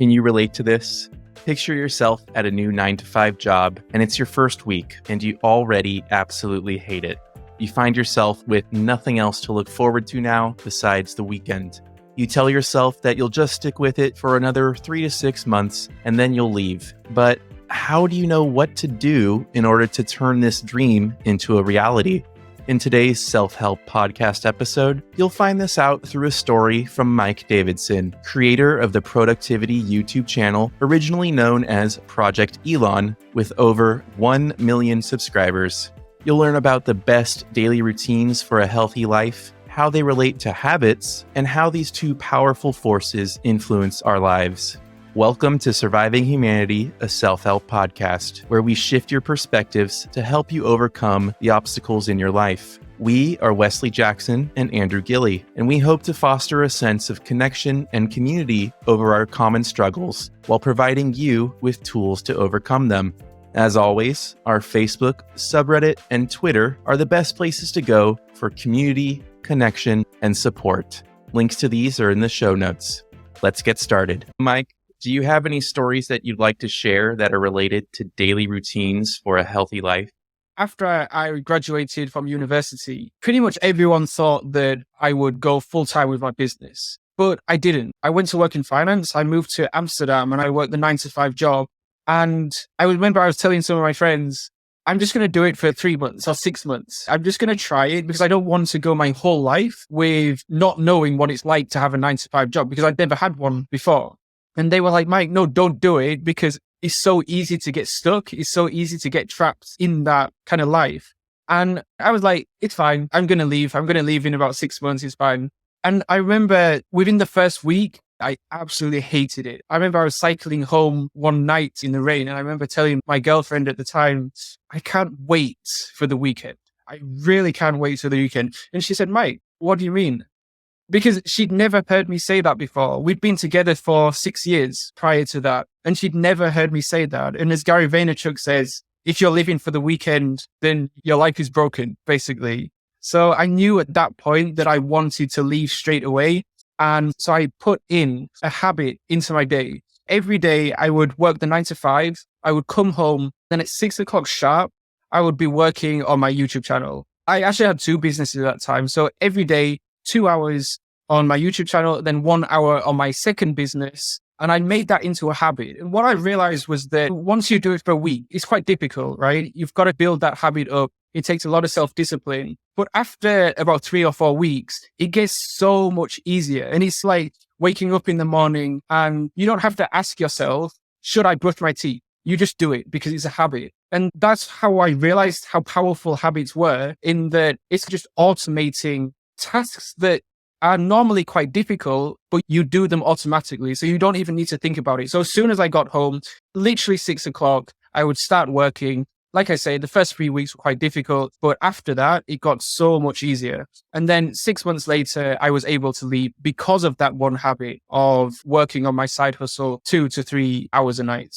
Can you relate to this? Picture yourself at a new 9-to-5 job, and it's your first week, and you already absolutely hate it. You find yourself with nothing else to look forward to now besides the weekend. You tell yourself that you'll just stick with it for another 3 to 6 months, and then you'll leave. But how do you know what to do in order to turn this dream into a reality? In today's self-help podcast episode, you'll find this out through a story from Mike Davidson, creator of the productivity YouTube channel originally known as Project Elon, with over 1 million subscribers. You'll learn about the best daily routines for a healthy life, how they relate to habits, and how these two powerful forces influence our lives. Welcome to Surviving Humanity, a self-help podcast, where we shift your perspectives to help you overcome the obstacles in your life. We are Wesley Jackson and Andrew Gilley, and we hope to foster a sense of connection and community over our common struggles while providing you with tools to overcome them. As always, our Facebook, subreddit, and Twitter are the best places to go for community, connection, and support. Links to these are in the show notes. Let's get started. Mike, do you have any stories that you'd like to share that are related to daily routines for a healthy life? After I graduated from university, pretty much everyone thought that I would go full-time with my business, but I didn't. I went to work in finance. I moved to Amsterdam and I worked the 9-to-5 job. And I remember I was telling some of my friends, I'm just going to do it for 3 months or 6 months. I'm just going to try it because I don't want to go my whole life with not knowing what it's like to have a 9-to-5 job because I'd never had one before. And they were like, Mike, no, don't do it because it's so easy to get stuck. It's so easy to get trapped in that kind of life. And I was like, it's fine. I'm going to leave. I'm going to leave in about 6 months. It's fine. And I remember within the first week, I absolutely hated it. I remember I was cycling home one night in the rain and I remember telling my girlfriend at the time, I can't wait for the weekend. I really can't wait for the weekend. And she said, Mike, what do you mean? Because she'd never heard me say that before. We'd been together for 6 years prior to that, and she'd never heard me say that. And as Gary Vaynerchuk says, if you're living for the weekend, then your life is broken, basically. So I knew at that point that I wanted to leave straight away. And so I put in a habit into my day. Every day I would work the 9-to-5. I would come home, then at 6 o'clock sharp, I would be working on my YouTube channel. I actually had 2 businesses at that time. So every day, 2 hours on my YouTube channel, then 1 hour on my second business. And I made that into a habit. And what I realized was that once you do it for a week, it's quite difficult, right? You've got to build that habit up. It takes a lot of self-discipline. But after about 3 or 4 weeks, it gets so much easier. And it's like waking up in the morning and you don't have to ask yourself, should I brush my teeth? You just do it because it's a habit. And that's how I realized how powerful habits were, in that it's just automating tasks that are normally quite difficult, but you do them automatically. So you don't even need to think about it. So as soon as I got home, literally 6 o'clock, I would start working. Like I say, the first 3 weeks were quite difficult, but after that, it got so much easier. And then 6 months later, I was able to leave because of that one habit of working on my side hustle 2 to 3 hours a night.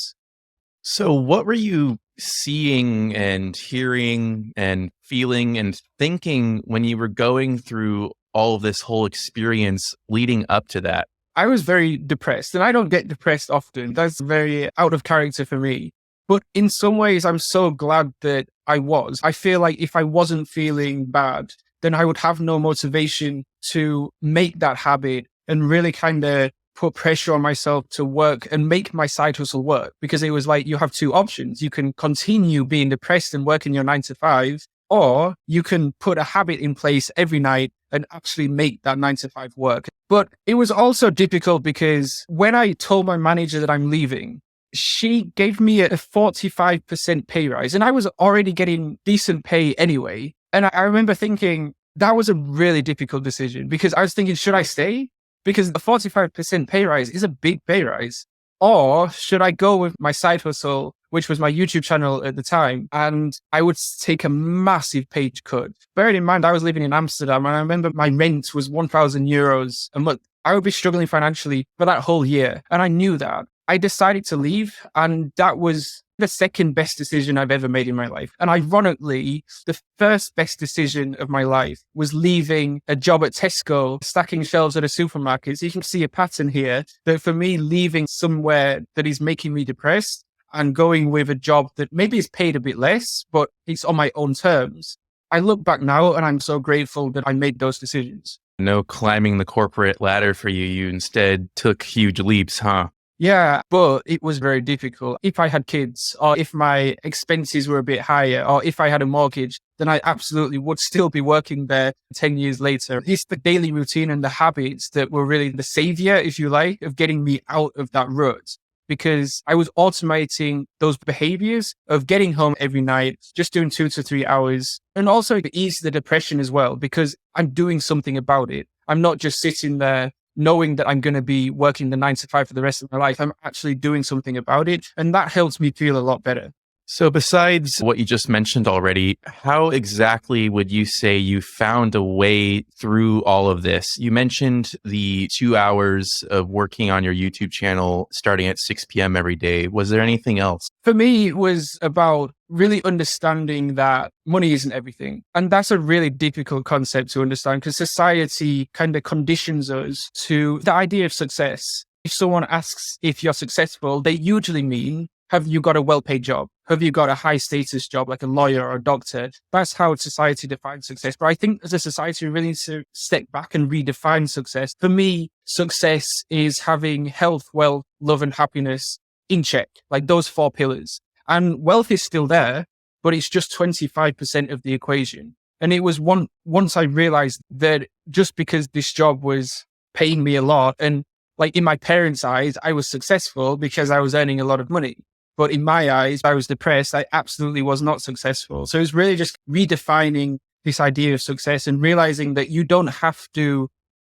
So what were you seeing and hearing and feeling and thinking when you were going through all of this whole experience leading up to that? I was very depressed, and I don't get depressed often. That's very out of character for me. But in some ways, I'm so glad that I was. I feel like if I wasn't feeling bad, then I would have no motivation to make that habit and really kind of put pressure on myself to work and make my side hustle work. Because it was like, you have 2 options. You can continue being depressed and working your 9-to-5, or you can put a habit in place every night and actually make that 9-to-5 work. But it was also difficult because when I told my manager that I'm leaving, she gave me a 45% pay rise, and I was already getting decent pay anyway. And I remember thinking that was a really difficult decision because I was thinking, should I stay? Because a 45% pay rise is a big pay rise. Or should I go with my side hustle, which was my YouTube channel at the time, and I would take a massive pay cut. Bearing in mind, I was living in Amsterdam, and I remember my rent was €1,000 a month. I would be struggling financially for that whole year. And I knew that. I decided to leave, and that was the second best decision I've ever made in my life. And ironically, the first best decision of my life was leaving a job at Tesco, stacking shelves at a supermarket. So you can see a pattern here that for me, leaving somewhere that is making me depressed and going with a job that maybe is paid a bit less, but it's on my own terms. I look back now and I'm so grateful that I made those decisions. No climbing the corporate ladder for you. You instead took huge leaps, huh? Yeah, but it was very difficult. If I had kids, or if my expenses were a bit higher, or if I had a mortgage, then I absolutely would still be working there 10 years later. It's the daily routine and the habits that were really the savior, if you like, of getting me out of that rut. Because I was automating those behaviors of getting home every night, just doing 2 to 3 hours, and also to ease the depression as well, because I'm doing something about it. I'm not just sitting there knowing that I'm going to be working the 9 to 5 for the rest of my life. I'm actually doing something about it. And that helps me feel a lot better. So besides what you just mentioned already, how exactly would you say you found a way through all of this? You mentioned the 2 hours of working on your YouTube channel starting at 6 p.m. every day. Was there anything else? For me, it was about really understanding that money isn't everything. And that's a really difficult concept to understand because society kind of conditions us to the idea of success. If someone asks if you're successful, they usually mean, have you got a well-paid job? Have you got a high-status job like a lawyer or a doctor? That's how society defines success. But I think as a society, we really need to step back and redefine success. For me, success is having health, wealth, love, and happiness in check, like those 4 pillars. And wealth is still there, but it's just 25% of the equation. And it was once I realized that just because this job was paying me a lot, and like in my parents' eyes, I was successful because I was earning a lot of money. But in my eyes, I was depressed. I absolutely was not successful. So it's really just redefining this idea of success and realizing that you don't have to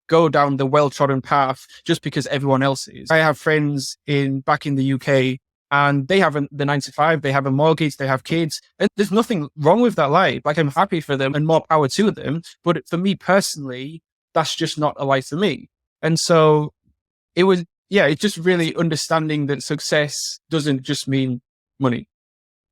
go down the well-trodden path just because everyone else is. I have friends back in the UK and they have the 9 to 5, they have a mortgage, they have kids. And there's nothing wrong with that life. Like I'm happy for them and more power to them. But for me personally, that's just not a life for me. And so it's just really understanding that success doesn't just mean money.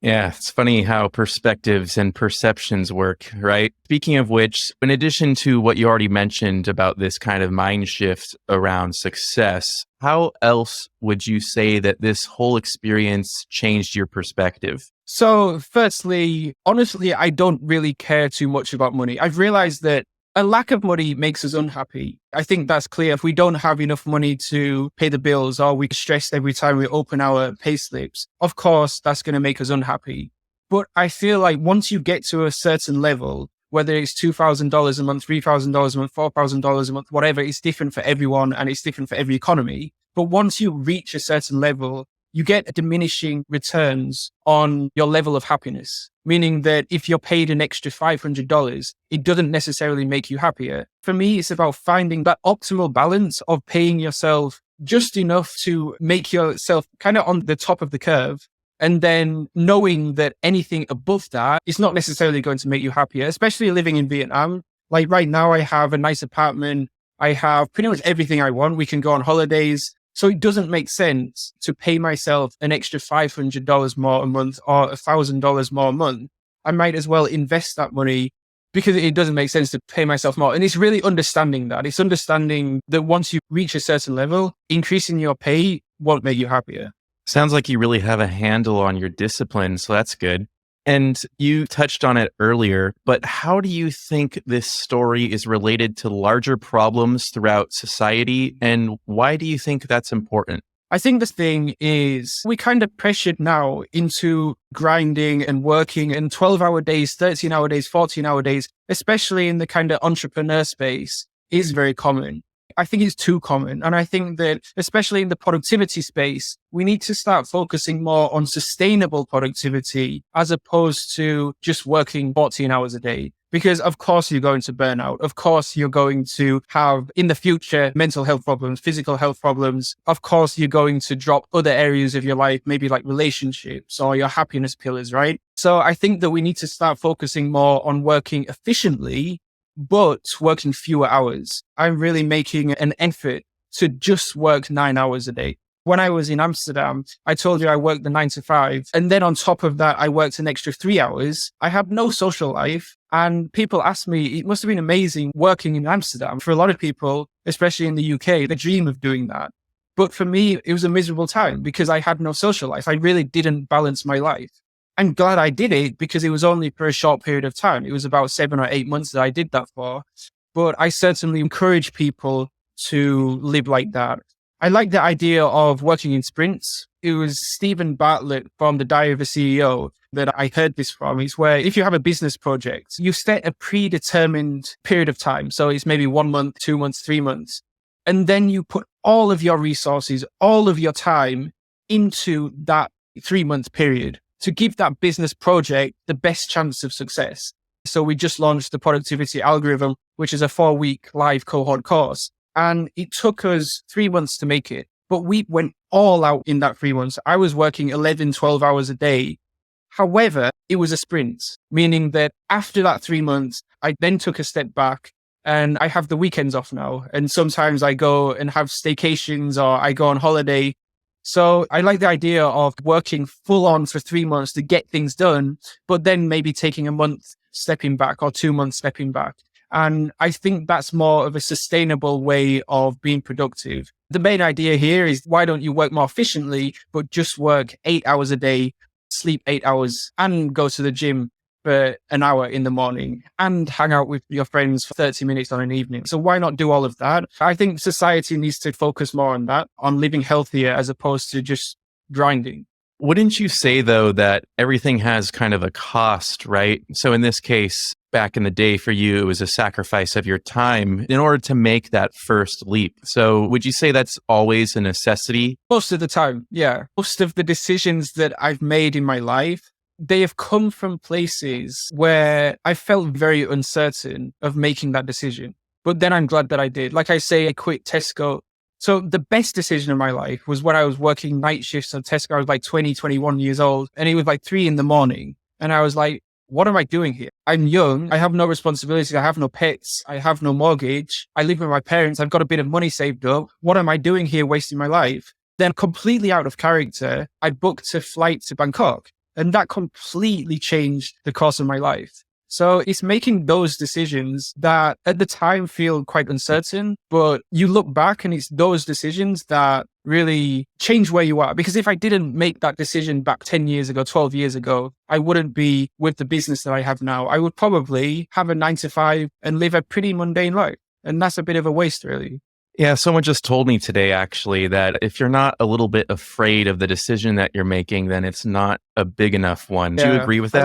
Yeah, it's funny how perspectives and perceptions work, right? Speaking of which, in addition to what you already mentioned about this kind of mind shift around success, how else would you say that this whole experience changed your perspective? So firstly, honestly, I don't really care too much about money. I've realized that a lack of money makes us unhappy. I think that's clear. If we don't have enough money to pay the bills or we're stressed every time we open our pay slips, of course, that's going to make us unhappy. But I feel like once you get to a certain level, whether it's $2,000 a month, $3,000 a month, $4,000 a month, whatever, it's different for everyone and it's different for every economy. But once you reach a certain level, you get diminishing returns on your level of happiness, meaning that if you're paid an extra $500, it doesn't necessarily make you happier. For me, it's about finding that optimal balance of paying yourself just enough to make yourself kind of on the top of the curve. And then knowing that anything above that is not necessarily going to make you happier, especially living in Vietnam. Like right now, I have a nice apartment. I have pretty much everything I want. We can go on holidays. So it doesn't make sense to pay myself an extra $500 more a month or $1,000 more a month. I might as well invest that money because it doesn't make sense to pay myself more. And it's really understanding that. It's understanding that once you reach a certain level, increasing your pay won't make you happier. Sounds like you really have a handle on your discipline, so that's good. And you touched on it earlier, but how do you think this story is related to larger problems throughout society? And why do you think that's important? I think the thing is we kind of pressured now into grinding and working and 12-hour days, 13-hour days, 14-hour days, especially in the kind of entrepreneur space, is very common. I think it's too common. And I think that especially in the productivity space, we need to start focusing more on sustainable productivity as opposed to just working 14 hours a day. Because of course you're going to burn out. Of course you're going to have in the future mental health problems, physical health problems. Of course you're going to drop other areas of your life, maybe like relationships or your happiness pillars, right? So I think that we need to start focusing more on working efficiently but working fewer hours. I'm really making an effort to just work 9 hours a day. When I was in Amsterdam, I told you I worked the 9 to 5. And then on top of that, I worked an extra 3 hours. I had no social life. And people asked me, it must have been amazing working in Amsterdam. For a lot of people, especially in the UK, they dream of doing that. But for me, it was a miserable time because I had no social life. I really didn't balance my life. I'm glad I did it because it was only for a short period of time. It was about 7 or 8 months that I did that for. But I certainly encourage people to live like that. I like the idea of working in sprints. It was Stephen Bartlett from The Diary of a CEO that I heard this from. It's where if you have a business project, you set a predetermined period of time. So it's maybe 1 month, 2 months, 3 months. And then you put all of your resources, all of your time into that 3-month period to give that business project the best chance of success. So we just launched the productivity algorithm, which is a 4-week live cohort course. And it took us 3 months to make it, but we went all out in that 3 months. I was working 11, 12 hours a day. However, it was a sprint, meaning that after that 3 months, I then took a step back and I have the weekends off now. And sometimes I go and have staycations or I go on holiday. So I like the idea of working full on for 3 months to get things done, but then maybe taking a month stepping back or 2 months stepping back. And I think that's more of a sustainable way of being productive. The main idea here is why don't you work more efficiently, but just work 8 hours a day, sleep 8 hours and go to the gym for an hour in the morning and hang out with your friends for 30 minutes on an evening. So why not do all of that? I think society needs to focus more on that, on living healthier as opposed to just grinding. Wouldn't you say, though, that everything has kind of a cost, right? So in this case, back in the day for you, it was a sacrifice of your time in order to make that first leap. So would you say that's always a necessity? Most of the time, yeah. Most of the decisions that I've made in my life, they have come from places where I felt very uncertain of making that decision. But then I'm glad that I did. Like I say, I quit Tesco. So the best decision of my life was when I was working night shifts at Tesco. I was like 20, 21 years old, and it was like 3 a.m. And I was like, what am I doing here? I'm young. I have no responsibilities. I have no pets. I have no mortgage. I live with my parents. I've got a bit of money saved up. What am I doing here wasting my life? Then completely out of character, I booked a flight to Bangkok, and that completely changed the course of my life. So it's making those decisions that at the time feel quite uncertain, but you look back and it's those decisions that really change where you are. Because if I didn't make that decision back 10 years ago, 12 years ago, I wouldn't be with the business that I have now. I would probably have a 9 to 5 and live a pretty mundane life. And that's a bit of a waste, really. Yeah, someone just told me today, actually, that if you're not a little bit afraid of the decision that you're making, then it's not a big enough one. Do you agree with that?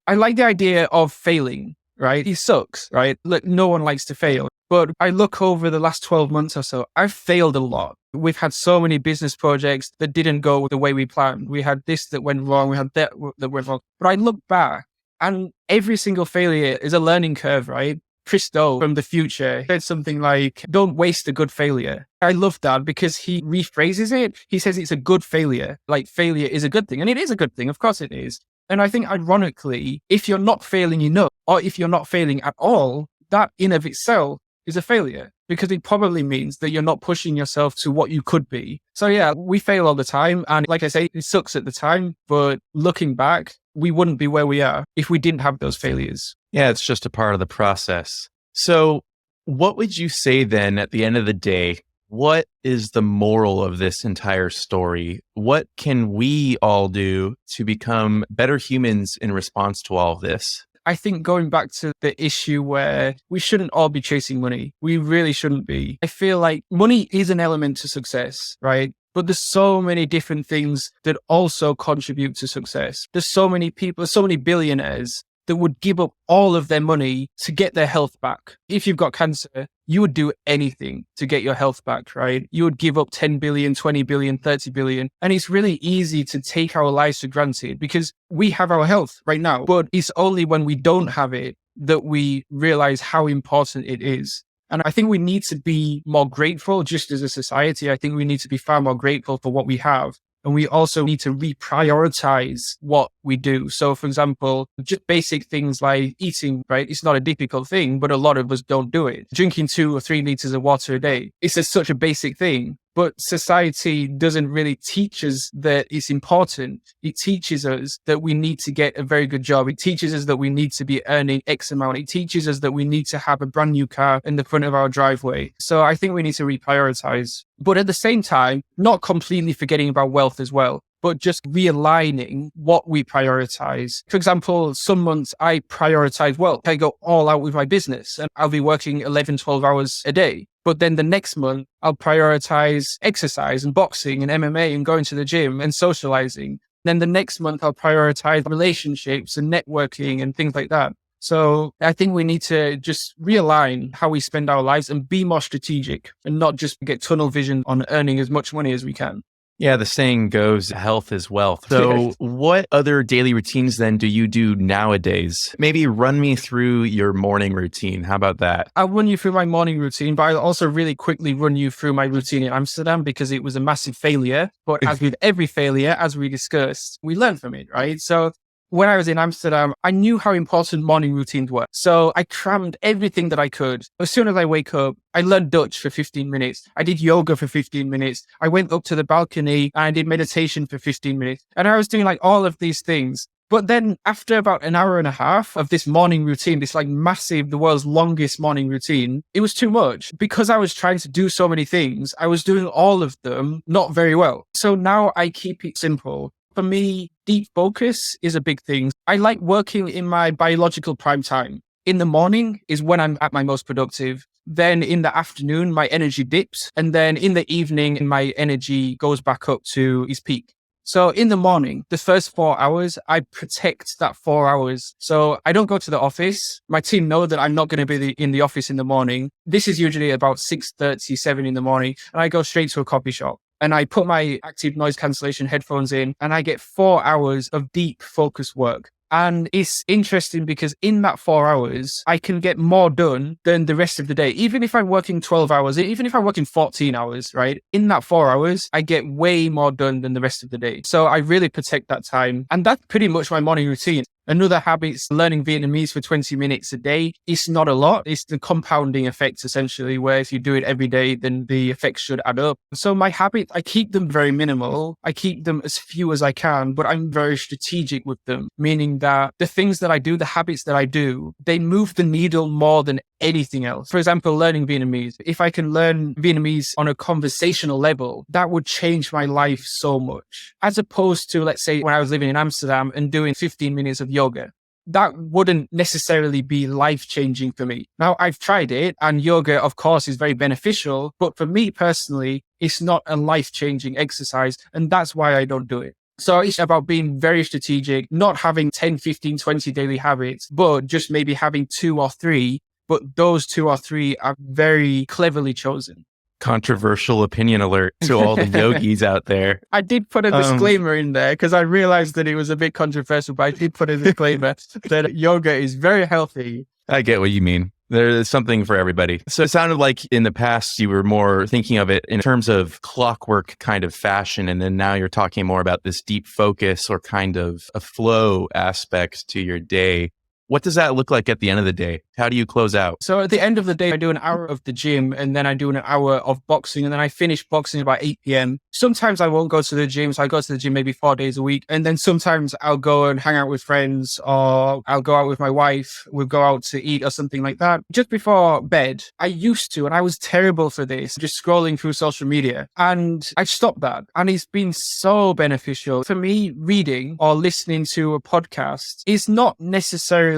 I like the idea of failing, right? It sucks, right? Look, no one likes to fail. But I look over the last 12 months or so, I've failed a lot. We've had so many business projects that didn't go the way we planned. We had this that went wrong. We had that went wrong. But I look back and every single failure is a learning curve, right? Christo from the future said something like, don't waste a good failure. I love that because he rephrases it. He says it's a good failure. Like failure is a good thing. And it is a good thing. Of course it is. And I think ironically, if you're not failing enough or if you're not failing at all, that in of itself is a failure because it probably means that you're not pushing yourself to what you could be. So yeah, we fail all the time. And like I say, it sucks at the time, but looking back, we wouldn't be where we are if we didn't have those failures. Yeah, it's just a part of the process. So what would you say then at the end of the day? What is the moral of this entire story? What can we all do to become better humans in response to all of this? I think going back to the issue where we shouldn't all be chasing money. We really shouldn't be. I feel like money is an element to success, right? But there's so many different things that also contribute to success. There's so many people, so many billionaires that would give up all of their money to get their health back. If you've got cancer, you would do anything to get your health back, right? You would give up 10 billion, 20 billion, 30 billion. And it's really easy to take our lives for granted because we have our health right now. But it's only when we don't have it that we realize how important it is. And I think we need to be more grateful just as a society. I think we need to be far more grateful for what we have. And we also need to reprioritize what we do. So for example, just basic things like eating, right? It's not a difficult thing, but a lot of us don't do it. Drinking 2 or 3 liters of water a day. It's such a basic thing, but society doesn't really teach us that it's important. It teaches us that we need to get a very good job. It teaches us that we need to be earning X amount. It teaches us that we need to have a brand new car in the front of our driveway. So I think we need to reprioritize, but at the same time, not completely forgetting about wealth as well, but just realigning what we prioritize. For example, some months I prioritize wealth. I go all out with my business and I'll be working 11, 12 hours a day. But then the next month, I'll prioritize exercise and boxing and MMA and going to the gym and socializing. Then the next month, I'll prioritize relationships and networking and things like that. So I think we need to just realign how we spend our lives and be more strategic and not just get tunnel vision on earning as much money as we can. Yeah, the saying goes, health is wealth. So what other daily routines then do you do nowadays? Maybe run me through your morning routine. How about that? I'll run you through my morning routine, but I'll also really quickly run you through my routine in Amsterdam because it was a massive failure. But as with every failure, as we discussed, we learn from it, right? So when I was in Amsterdam, I knew how important morning routines were. So I crammed everything that I could. As soon as I wake up, I learned Dutch for 15 minutes. I did yoga for 15 minutes. I went up to the balcony and I did meditation for 15 minutes. And I was doing like all of these things. But then after about an hour and a half of this morning routine, this like massive, the world's longest morning routine, it was too much because I was trying to do so many things. I was doing all of them not very well. So now I keep it simple. For me, deep focus is a big thing. I like working in my biological prime time. In the morning is when I'm at my most productive. Then in the afternoon, my energy dips. And then in the evening, my energy goes back up to its peak. So in the morning, the first 4 hours, I protect that 4 hours. So I don't go to the office. My team know that I'm not going to be in the office in the morning. This is usually about 6:30, 7 in the morning. And I go straight to a coffee shop. And I put my active noise cancellation headphones in and I get 4 hours of deep focus work. And it's interesting because in that 4 hours, I can get more done than the rest of the day. Even if I'm working 12 hours, even if I'm working 14 hours, right? In that 4 hours, I get way more done than the rest of the day. So I really protect that time. And that's pretty much my morning routine. Another habit is learning Vietnamese for 20 minutes a day. It's not a lot. It's the compounding effect, essentially, where if you do it every day, then the effects should add up. So my habits, I keep them very minimal. I keep them as few as I can, but I'm very strategic with them, meaning that the things that I do, the habits that I do, they move the needle more than anything else. For example, learning Vietnamese. If I can learn Vietnamese on a conversational level, that would change my life so much. As opposed to, let's say, when I was living in Amsterdam and doing 15 minutes of yoga. That wouldn't necessarily be life-changing for me. Now, I've tried it, and yoga, of course, is very beneficial. But for me personally, it's not a life-changing exercise, and that's why I don't do it. So it's about being very strategic, not having 10, 15, 20 daily habits, but just maybe having 2 or 3. But those 2 or 3 are very cleverly chosen. Controversial opinion alert to all the yogis out there. I did put a disclaimer in there because I realized that it was a bit controversial, but I did put a disclaimer that yoga is very healthy. I get what you mean. There's something for everybody. So it sounded like in the past you were more thinking of it in terms of clockwork kind of fashion. And then now you're talking more about this deep focus or kind of a flow aspect to your day. What does that look like at the end of the day? How do you close out? So at the end of the day, I do an hour of the gym and then I do an hour of boxing and then I finish boxing about 8 p.m. Sometimes I won't go to the gym. So I go to the gym maybe 4 days a week. And then sometimes I'll go and hang out with friends or I'll go out with my wife. We'll go out to eat or something like that. Just before bed, I used to, and I was terrible for this, just scrolling through social media. And I stopped that. And it's been so beneficial. For me, reading or listening to a podcast is not necessarily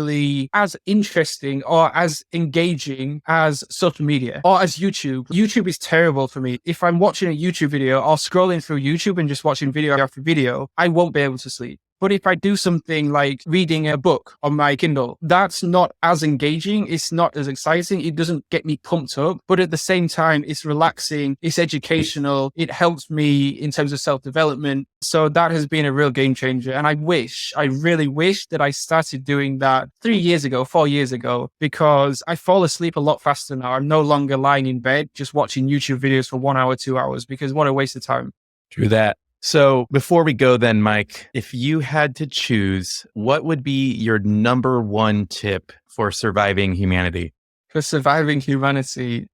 as interesting or as engaging as social media or as YouTube. YouTube is terrible for me. If I'm watching a YouTube video or scrolling through YouTube and just watching video after video, I won't be able to sleep. But if I do something like reading a book on my Kindle, that's not as engaging. It's not as exciting. It doesn't get me pumped up. But at the same time, it's relaxing. It's educational. It helps me in terms of self-development. So that has been a real game changer. And I really wish that I started doing that 3 years ago, 4 years ago, because I fall asleep a lot faster now. I'm no longer lying in bed, just watching YouTube videos for 1 hour, 2 hours, because what a waste of time. True that. So before we go then, Mike, if you had to choose, what would be your number one tip for surviving humanity? For surviving humanity,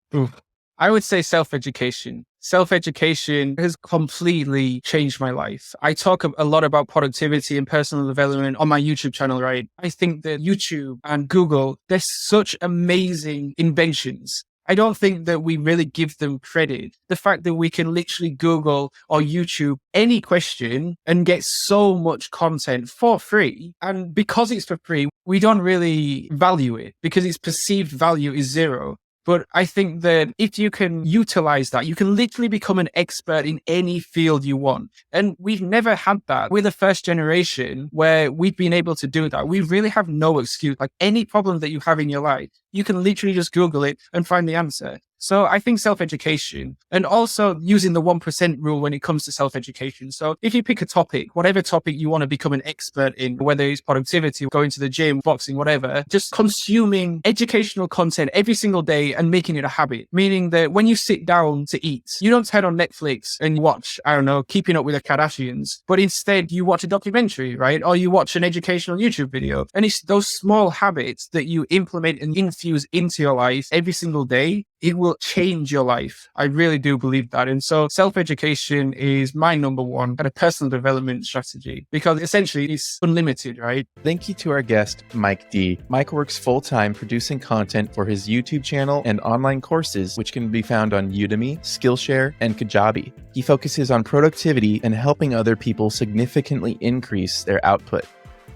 I would say self-education. Self-education has completely changed my life. I talk a lot about productivity and personal development on my YouTube channel, right? I think that YouTube and Google, they're such amazing inventions. I don't think that we really give them credit. The fact that we can literally Google or YouTube any question and get so much content for free. And because it's for free, we don't really value it because its perceived value is zero. But I think that if you can utilize that, you can literally become an expert in any field you want. And we've never had that. We're the first generation where we've been able to do that. We really have no excuse. Like any problem that you have in your life, you can literally just Google it and find the answer. So I think self-education and also using the 1% rule when it comes to self-education. So if you pick a topic, whatever topic you want to become an expert in, whether it's productivity, going to the gym, boxing, whatever, just consuming educational content every single day and making it a habit. Meaning that when you sit down to eat, you don't turn on Netflix and watch, I don't know, Keeping Up with the Kardashians, but instead you watch a documentary, right? Or you watch an educational YouTube video. And it's those small habits that you implement and infuse into your life every single day. It will change your life. I really do believe that. And so self-education is my number one kind of personal development strategy because essentially it's unlimited, right? Thank you to our guest, Mike D. Mike works full-time producing content for his YouTube channel and online courses, which can be found on Udemy, Skillshare, and Kajabi. He focuses on productivity and helping other people significantly increase their output.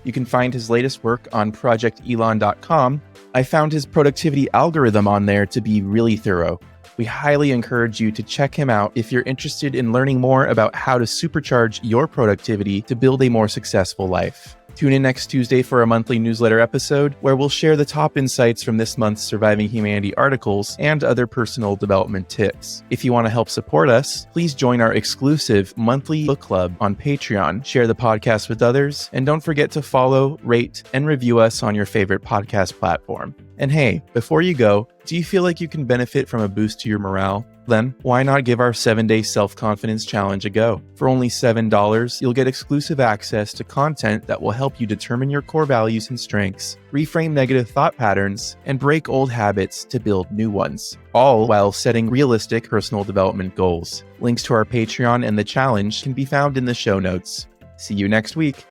You can find his latest work on projectelon.com. I found his productivity algorithm on there to be really thorough. We highly encourage you to check him out if you're interested in learning more about how to supercharge your productivity to build a more successful life. Tune in next Tuesday for a monthly newsletter episode where we'll share the top insights from this month's Surviving Humanity articles and other personal development tips. If you want to help support us, please join our exclusive monthly book club on Patreon, share the podcast with others, and don't forget to follow, rate, and review us on your favorite podcast platform. And hey, before you go, do you feel like you can benefit from a boost to your morale? Then why not give our 7-day self-confidence challenge a go? For only $7, you'll get exclusive access to content that will help you determine your core values and strengths, reframe negative thought patterns, and break old habits to build new ones, all while setting realistic personal development goals. Links to our Patreon and the challenge can be found in the show notes. See you next week.